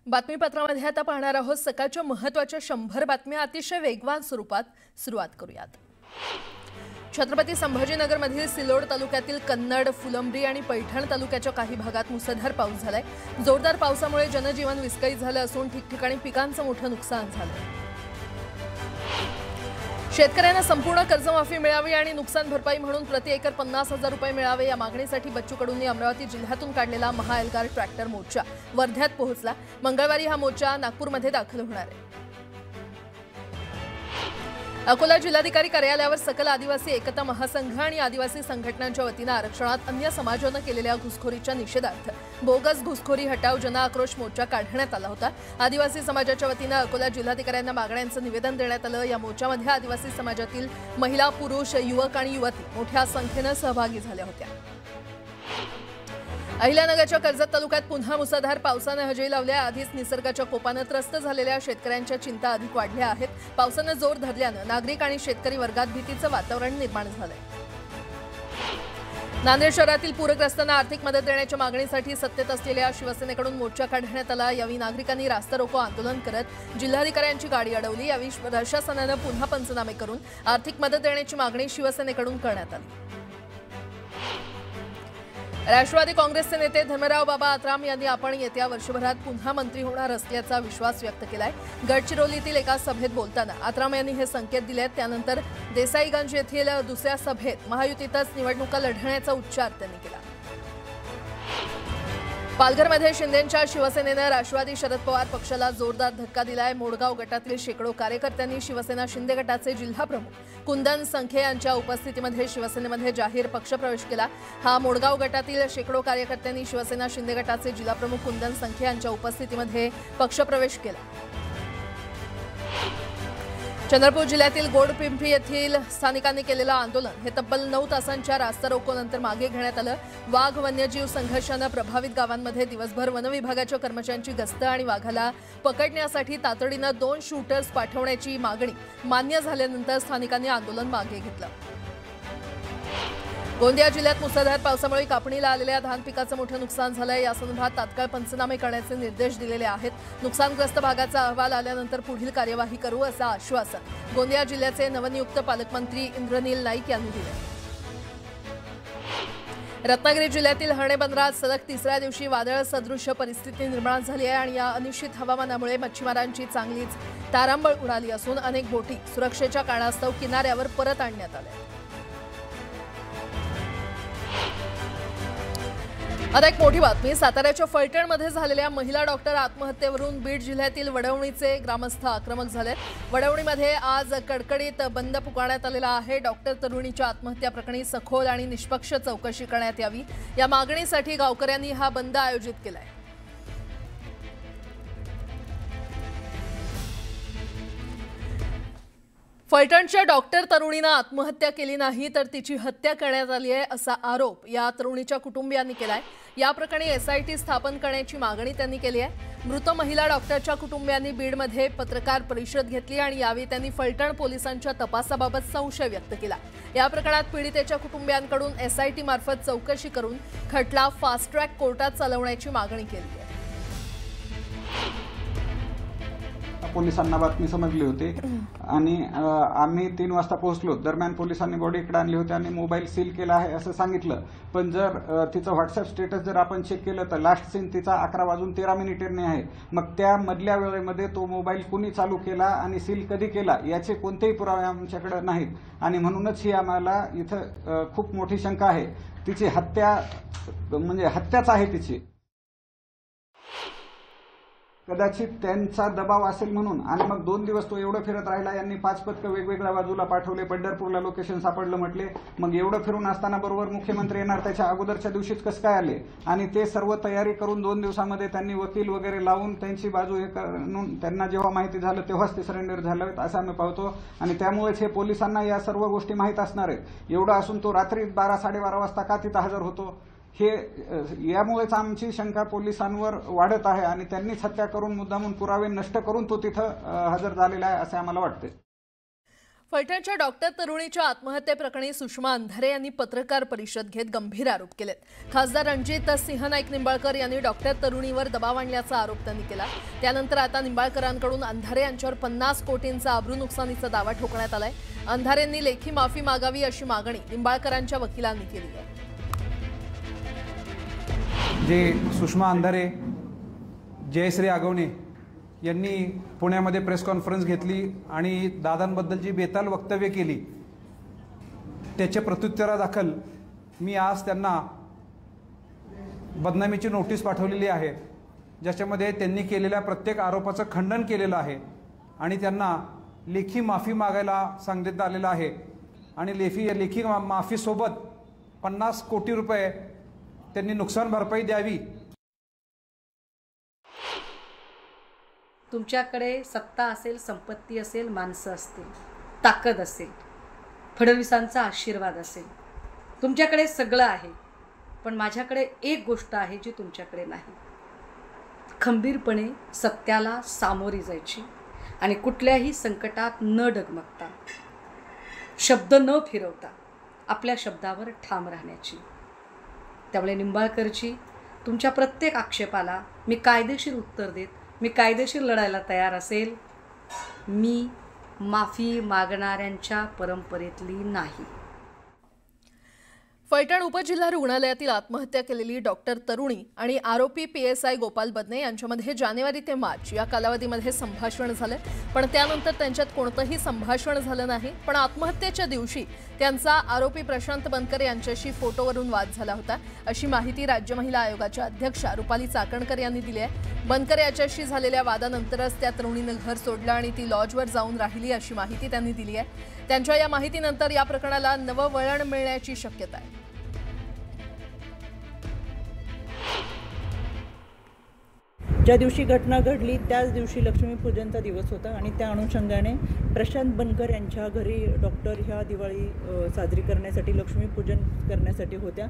बातमीपत्रामध्ये आता पाहणार आहोत सकाळच्या महत्त्वाच्या 100 बातम्या अतिशय वेगवान स्वरूपात सुरुवात करूयात। छत्रपती संभाजीनगरमधील सिल्लोड तालुक्यातील कन्नड, फुलंब्री आणि पैठण तालुक्याच्या काही भागात मुसळधार पाऊस झालाय। जोरदार पावसामुळे जनजीवन विस्कळीत झालं असून ठिकठिकाणी पिकांचं मोठं नुकसान झालंय। शेतकऱ्यांना संपूर्ण कर्जमाफी मिळावी आणि नुकसान भरपाई म्हणून प्रति एकर 50,000 रुपये मिळावे या मागणीसाठी बच्चू कडूंनी अमरावती जिल्ह्यातून काढलेला महाएल्गार ट्रॅक्टर मोर्चा वर्ध्यात पोहोचला। मंगळवारी हा मोर्चा नागपूरमध्ये दाखल होणार आहे। अकोला जिल्हाधिकारी कार्यालयावर सकल आदिवासी एकता महासंघ आणि आदिवासी संघटनांच्या वतीने आरक्षणात अन्य समाजाने केलेल्या घुसखोरीच्या निषेधार्थ बोगस घुसखोरी हटाव जन आक्रोश मोर्चा काढण्यात आला होता। आदिवासी समाजाच्या वतीने अकोला जिल्हाधिकाऱ्यांना मागण्यांचं निवेदन देण्यात आलं। या मोर्चामध्ये आदिवासी समाजातील महिला, पुरुष, युवक आणि युवती मोठ्या संख्येने सहभागी झाल्या होत्या। अहिल्यानगरच्या कर्जत तालुक्यात पुन्हा मुसळधार पावसाने हजेरी लावली। आधीच निसर्गाच्या कोपाने त्रस्त झालेल्या शेतकऱ्यांच्या चिंता अधिक वाढल्या आहेत। पावसाने जोर धरल्याने नागरिक आणि शेतकरी वर्गात भीतीचे वातावरण निर्माण झालंय। नांदेड शहरातील पूरग्रस्तांना आर्थिक मदत देण्याच्या मागणीसाठी सत्तेत असलेल्या शिवसेनेकडून मोर्चा काढण्यात आला। यावेळी नागरिकांनी रास्ता रोको आंदोलन करत जिल्हाधिकाऱ्यांची गाडी अडवली। यावेळी प्रशासनाने पुन्हा पंचनामे करून आर्थिक मदत देण्याची मागणी शिवसेनेकडून करण्यात आली। राष्ट्रवादी काँग्रेसचे नेते धर्मराव बाबा आत्राम यांनी आपण येत्या वर्षभरात पुन्हा मंत्री होणार असल्याचा विश्वास व्यक्त केलाय। गडचिरोलीतील एका सभेत बोलताना आत्राम यांनी हे संकेत दिलेत। त्यानंतर देसाईगंज येथील दुसऱ्या सभेत महायुतीतच निवडणुका लढण्याचा उच्चार त्यांनी केला। पालघरमध्ये शिंदेंच्या शिवसेनेने राष्ट्रवादी शरद पवार पक्षाला जोरदार धक्का दिलाय। मोडगाव गटातील शेकडो कार्यकर्त्यांनी शिवसेना शिंदे गटाचे जिल्हा प्रमुख कुंदन संखे यांच्या उपस्थितीमध्ये शिवसेनेमध्ये जाहीर पक्षप्रवेश केला। हा मोडगाव गटातील शेकडो कार्यकर्त्यांनी शिवसेना शिंदे गटाचे जिल्हा प्रमुख कुंदन संखे यांच्या उपस्थितीमध्ये पक्षप्रवेश केला। चंद्रपूर जिल्ह्यातील गोडपिंपरी येथील स्थानिकांनी केलेलं आंदोलन हे तब्बल 9 तासांच्या रास्ता रोकोनंतर मागे घेण्यात आलं। वाघ वन्यजीव संघर्षाने प्रभावित गावांमध्ये दिवसभर वन विभागाच्या कर्मचाऱ्यांची गस्त आणि वाघाला पकडण्यासाठी तातडीने 2 शूटर्स पाठवण्याची मागणी मान्य झाल्यानंतर स्थानिकांनी आंदोलन मागे घेतलं। गोंदिया जिल्ह्यात मुसळधार पावसामुळे कापणीला आलेल्या धान पिकाचं मोठं नुकसान झालंय। यासंदर्भात तात्काळ पंचनामे करण्याचे निर्देश दिलेले आहेत। नुकसानग्रस्त भागाचा अहवाल आल्यानंतर पुढील कार्यवाही करू असं आश्वासन गोंदिया जिल्ह्याचे नवनियुक्त पालकमंत्री इंद्रनील नाईक यांनी दिले। रत्नागिरी जिल्ह्यातील हर्णे बंदरात सलग तिसऱ्या दिवशी वादळ सदृश परिस्थिती निर्माण झाली आहे आणि या अनिश्चित हवामानामुळे मच्छीमारांची चांगलीच तारांबळ उडाली असून अनेक बोटी सुरक्षेच्या कारणास्तव किनाऱ्यावर परत आणण्यात आल्या। आता एक मोठी बातमी। साताऱ्याच्या फलटणमध्ये झालेल्या महिला डॉक्टर आत्महत्येवरून बीड जिल्ह्यातील वडवणीचे ग्रामस्थ आक्रमक झालेत। वडवणीमध्ये आज कडकडीत बंद पुकारण्यात आलेला आहे। डॉक्टर तरुणीच्या आत्महत्या प्रकरणी सखोल आणि निष्पक्ष चौकशी करण्यात यावी या मागणीसाठी गावकऱ्यांनी हा बंद आयोजित केलाय। फलटणच्या डॉक्टर तरुणीने आत्महत्या केली नाही तर तिची हत्या करण्यात आली आहे असा आरोप या तरुणीच्या कुटुंबियांनी केलाय। या प्रकरणी एसआयटी स्थापन करण्याची मागणी त्यांनी केली आहे। मृत महिला डॉक्टरच्या कुटुंबियांनी बीडमध्ये पत्रकार परिषद घेतली आणि यावेळी त्यांनी फलटण पोलिसांच्या तपासाबाबत संशय व्यक्त केला। या प्रकरणात पीडितेच्या कुटुंबियांकडून एसआयटी मार्फत चौकशी करून खटला फास्ट ट्रॅक कोर्टात चालवण्याची मागणी केली आहे। पोलिसांना बातमी समजली होती आणि आम्ही 3 वाजता पोहोचलो। दरम्यान पोलिसांनी बॉडी इकडे आणली होती आणि मोबाईल सील केला आहे असं सांगितलं। पण जर तिचं व्हॉट्सअप स्टेटस जर आपण चेक केलं तर लास्ट सीन तिचा 11:13 आहे। मग त्या मधल्या वेळेमध्ये तो मोबाईल कुणी चालू केला आणि सील कधी केला याचे कोणतेही पुरावे आमच्याकडे नाहीत आणि म्हणूनच ही आम्हाला इथं खूप मोठी शंका आहे। तिची हत्या म्हणजे हत्याच आहे तिची। कदाचित त्यांचा दबाव असेल म्हणून आणि मग 2 दिवस तो एवढं फिरत राहिला। यांनी 5 पथकं वेगवेगळ्या बाजूला पाठवले, पंढरपूरला लोकेशन सापडलं म्हटले। मग एवढं फिरून असताना बरोबर मुख्यमंत्री येणार त्याच्या अगोदरच्या दिवशीच कसं काय आले आणि ते सर्व तयारी करून 2 दिवसामध्ये त्यांनी वकील वगैरे लावून त्यांची बाजू हे करून त्यांना जेव्हा माहिती झालं तेव्हाच ते सरेंडर झालं असं आम्ही पाहतो आणि त्यामुळेच हे पोलिसांना या सर्व गोष्टी माहीत असणार आहेत। एवढं असून तो रात्री 12-12:30 वाजता का तिथं हजर होतो हे यामुळेच आमची शंका पोलिसांवर वाढत आहे आणि त्यांनीच हत्या करून मुद्दामून पुरावे नष्ट करून तो तिथं हजर झालेला आहे असे आम्हाला वाटते। फलटणच्या डॉक्टर तरुणीच्या आत्महत्येप्रकरणी सुषमा अंधारे यांनी पत्रकार परिषद घेत गंभीर आरोप केलेत। खासदार रणजित सिंह नाईक निंबाळकर यांनी डॉक्टर तरुणीवर दबाव आणल्याचा आरोप त्यांनी केला। त्यानंतर आता निंबाळकरांकडून अंधारे यांच्यावर 50 कोटींचा अब्रू नुकसानीचा दावा ठोकण्यात आलाय। अंधारेंनी लेखी माफी मागावी अशी मागणी निंबाळकरांच्या वकिलांनी केली आहे। जे सुषमा अंधारे, जयश्री आगवणे यांनी पुण्यामध्ये प्रेस कॉन्फरन्स घेतली आणि दादांबद्दल जी बेताल वक्तव्य केली त्याच्या प्रत्युत्तरादाखल मी आज त्यांना बदनामीची नोटीस पाठवलेली आहे, ज्याच्यामध्ये त्यांनी केलेल्या प्रत्येक आरोपाचं खंडन केलेलं आहे आणि त्यांना लेखी माफी मागायला सांगण्यात आलेलं आहे आणि लेखी माफीसोबत 50 कोटी रुपये त्यांनी नुकसान भरपाई द्यावी। तुमच्याकडे सत्ता असेल, संपत्ती असेल, माणसं असतील, ताकद असेल, फडणवीसांचा आशीर्वाद असेल, तुमच्याकडे सगळं आहे, पण माझ्याकडे एक गोष्ट आहे जी तुमच्याकडे नाही। खंबीरपणे सत्याला सामोरी जायची आणि कुठल्याही संकटात न डगमगता, शब्द न फिरवता आपल्या शब्दावर ठाम राहण्याची। त्यामुळे निंबाळकरची तुमच्या प्रत्येक आक्षेपाला मी कायदेशीर उत्तर देत, मी कायदेशीर लढायला तयार असेल। मी माफी मागणाऱ्यांच्या परंपरेतली नाही। फलटण उपजिल्हा रुग्णालयातील आत्महत्या केलेली डॉक्टर तरुणी आणि आरोपी PSI गोपाल बदने यांच्यामध्ये जानेवारी ते मार्च या कालावधीमध्ये संभाषण झाले, पण त्यानंतर त्यांच्यात कोणतंही संभाषण झालं नाही। पण आत्महत्येच्या दिवशी त्यांचा आरोपी प्रशांत बनकर यांच्याशी फोटोवरून वाद झाला होता, अशी माहिती राज्य महिला आयोगाच्या अध्यक्षा रुपाली चाकणकर यांनी दिली आहे। बनकर याच्याशी झालेल्या वादानंतरच त्या तरुणीनं घर सोडलं आणि ती लॉजवर जाऊन राहिली, अशी माहिती त्यांनी दिली आहे। त्यांच्या या माहितीनंतर या प्रकरणाला नवं वळण मिळण्याची शक्यता आहे। ज्या दिवशी घटना घडली त्याच दिवशी लक्ष्मीपूजनचा दिवस होता आणि त्या अनुषंगाने प्रशांत बनकर यांच्या घरी डॉक्टर ह्या दिवाळी साजरी करण्यासाठी, लक्ष्मीपूजन करण्यासाठी होत्या।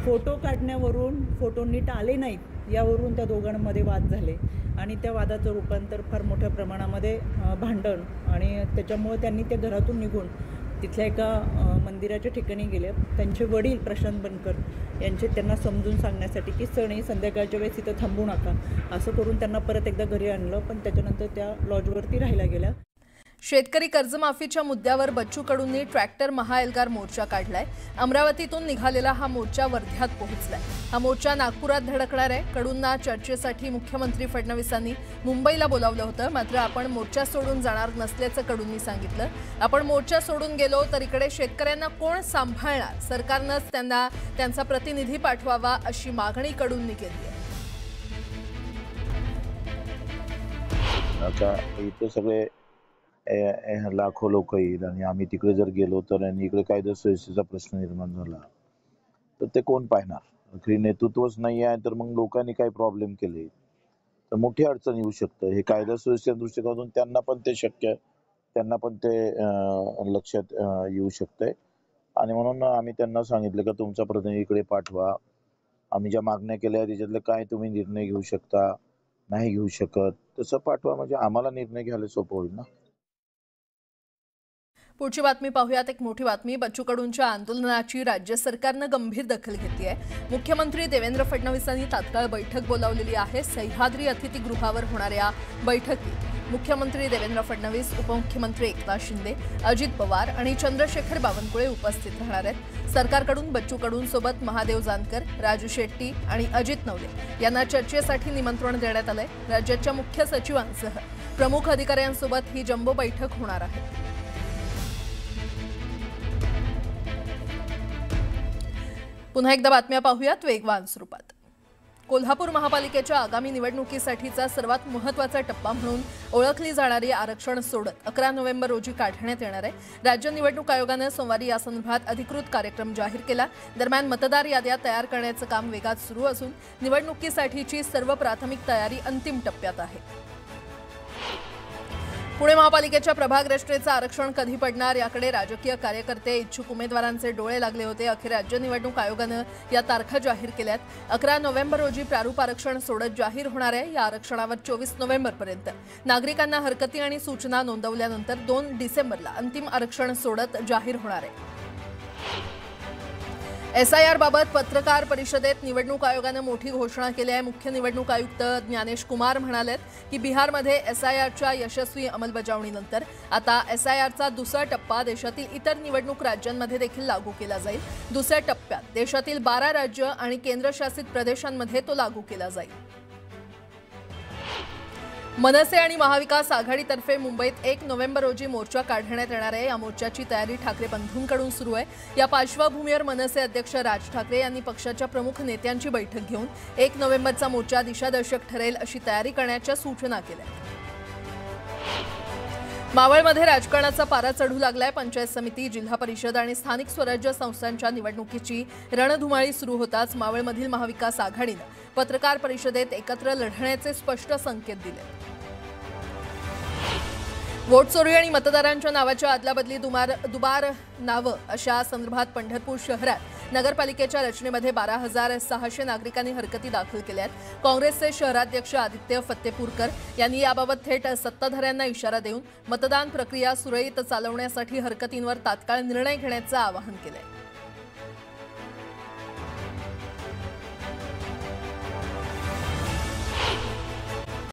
फोटो काढण्यावरून फोटो नीट आले नाहीत यावरून त्या दोघांमध्ये वाद झाले आणि त्या वादाचं रूपांतर फार मोठ्या प्रमाणामध्ये भांडण आणि त्याच्यामुळे त्यांनी त्या घरातून निघून तिथल्या एका मंदिराच्या ठिकाणी गेले। त्यांचे वडील प्रशांत बनकर यांचे त्यांना समजून सांगण्यासाठी की सणी संध्याकाळच्या वेळेस इथं थांबू नका असं करून त्यांना परत एकदा घरी आणलं, पण त्याच्यानंतर त्या लॉजवरती राहायला गेल्या। शेतकरी कर्जमाफीच्या मुद्द्यावर बच्चू कडूंनी ट्रॅक्टर महाएल्गार मोर्चा काढलाय। अमरावतीतून निघालेला हा मोर्चा वर्ध्यात पोहोचलाय। हा मोर्चा नागपुरात धडकणार आहे। कडूंना चर्चेसाठी मुख्यमंत्री फडणवीसांनी मुंबईला बोलावलं होतं, मात्र आपण मोर्चा सोडून जाणार नसल्याचं कडूंनी सांगितलं। आपण मोर्चा सोडून गेलो तर इकडे शेतकऱ्यांना कोण सांभाळणार? सरकारनंच त्यांना त्यांचा प्रतिनिधी पाठवावा अशी मागणी कडूंनी केली आहे। आता इथे सगळे लाखो लोक येईल आणि आम्ही तिकडे जर गेलो तर आणि इकडे कायदा सुव्यवस्थेचा प्रश्न निर्माण झाला तर ते कोण पाहणार? खरी नेतृत्वच नाही आहे तर मग लोकांनी काय प्रॉब्लेम केले तर मोठी अडचण येऊ शकतं। हे कायदा सुव्यवस्थेच्या दृष्टिकोनातून त्यांना पण ते शक्य, त्यांना पण ते लक्षात येऊ शकतंय आणि म्हणून आम्ही त्यांना सांगितलं की तुमचा प्रतिनिधी इकडे पाठवा। आम्ही ज्या मागण्या केल्या त्याच्यातलं काय तुम्ही निर्णय घेऊ शकता, नाही घेऊ शकत तसं पाठवा, म्हणजे आम्हाला निर्णय घ्यायला सोपं होईल ना। पुढची बातमी पाहूयात। एक मोठी बातमी। बच्चू कडूंच्या आंदोलनाची राज्य सरकारनं गंभीर दखल घेतली आहे। मुख्यमंत्री देवेंद्र फडणवीसांनी तात्काळ बैठक बोलावलेली आहे। सह्याद्री अतिथीगृहावर होणाऱ्या बैठकीत मुख्यमंत्री देवेंद्र फडणवीस, उपमुख्यमंत्री एकनाथ शिंदे, अजित पवार आणि चंद्रशेखर बावनकुळे उपस्थित राहणार आहेत। सरकारकडून बच्चू कडूंसोबत महादेव जानकर, राजू शेट्टी आणि अजित नवले यांना चर्चेसाठी निमंत्रण देण्यात आलंय। राज्याच्या मुख्य सचिवांसह प्रमुख अधिकाऱ्यांसोबत ही जम्बो बैठक होणार आहे। पुन्हा एकदा बातम्या पाहूयात वेगवान स्वरूपात। कोल्हापूर महापालिकेच्या आगामी निवडणुकीसाठीचा सर्वात महत्त्वाचा टप्पा म्हणून ओळखली जाणारी आरक्षण सोडत 11 नोव्हेंबर रोजी काढण्यात येणार आहे। राज्य निवडणूक आयोगानं सोमवारी या संदर्भात अधिकृत कार्यक्रम जाहीर केला। दरम्यान मतदार याद्या तयार करण्याचं काम वेगात सुरू असून निवडणुकीसाठीची सर्व प्राथमिक तयारी अंतिम टप्प्यात आहे। पुणे महापालिकेच्या प्रभाग रचनेचं आरक्षण कधी पडणार याकडे राजकीय कार्यकर्ते इच्छुक उमेदवारांचे डोळे लागले होते. अखेर राज्य निवडणूक आयोगानं या तारखा जाहीर केल्यात. 11 नोव्हेंबर रोजी प्रारूप आरक्षण सोडत जाहीर होणार आहे. या आरक्षणावर 24 नोव्हेंबरपर्यंत नागरिकांना हरकती आणि सूचना नोंदवल्यानंतर 2 डिसेंबरला अंतिम आरक्षण सोडत जाहीर होणार आहे. SIR बाबत पत्रकार परिषदेत निवडणूक आयोगानं मोठी घोषणा केली आहे. मुख्य निवडणूक आयुक्त ज्ञानेश कुमार म्हणालेत की बिहारमध्ये SIRच्या यशस्वी अंमलबजावणीनंतर आता SIRचा दुसरा टप्पा देशातील इतर निवडणूक राज्यांमध्ये देखील लागू केला जाईल. दुसऱ्या टप्प्यात देशातील 12 राज्य आणि केंद्रशासित प्रदेशांमध्ये तो लागू केला जाईल. मनसे आणि महाविकास आघाडीतर्फे मुंबईत 1 नोव्हेंबर रोजी मोर्चा काढण्यात येणार आहे. या मोर्चाची तयारी ठाकरे बंधूंकडून सुरू आहे. या पार्श्वभूमीवर मनसे अध्यक्ष राज ठाकरे यांनी पक्षाच्या प्रमुख नेत्यांची बैठक घेऊन 1 नोव्हेंबरचा मोर्चा दिशादर्शक ठरेल अशी तयारी करण्याच्या सूचना केल्या. मावळमध्ये राजकारणाचा पारा चढू लागलाय. पंचायत समिती, जिल्हा परिषद आणि स्थानिक स्वराज्य संस्थांच्या निवडणुकीची रणधुमाळी सुरू होताच मावळमधील महाविकास आघाडीनं पत्रकार परिषदेत एकत्र लढण्याचे स्पष्ट संकेत दिले. वोट चोरी आणि मतदारांच्या नावाच्या अदलाबदली दुबार नावं अशा संदर्भात पंढरपूर शहरात नगरपालिकेच्या रचनेमध्ये 12,600 नागरिकांनी हरकती दाखल केल्या आहेत. काँग्रेसचे शहराध्यक्ष आदित्य फत्तेपूरकर यांनी याबाबत थेट सत्ताधाऱ्यांना इशारा देऊन मतदान प्रक्रिया सुरळीत चालवण्यासाठी हरकतींवर तात्काळ निर्णय घेण्याचं आवाहन केलंय.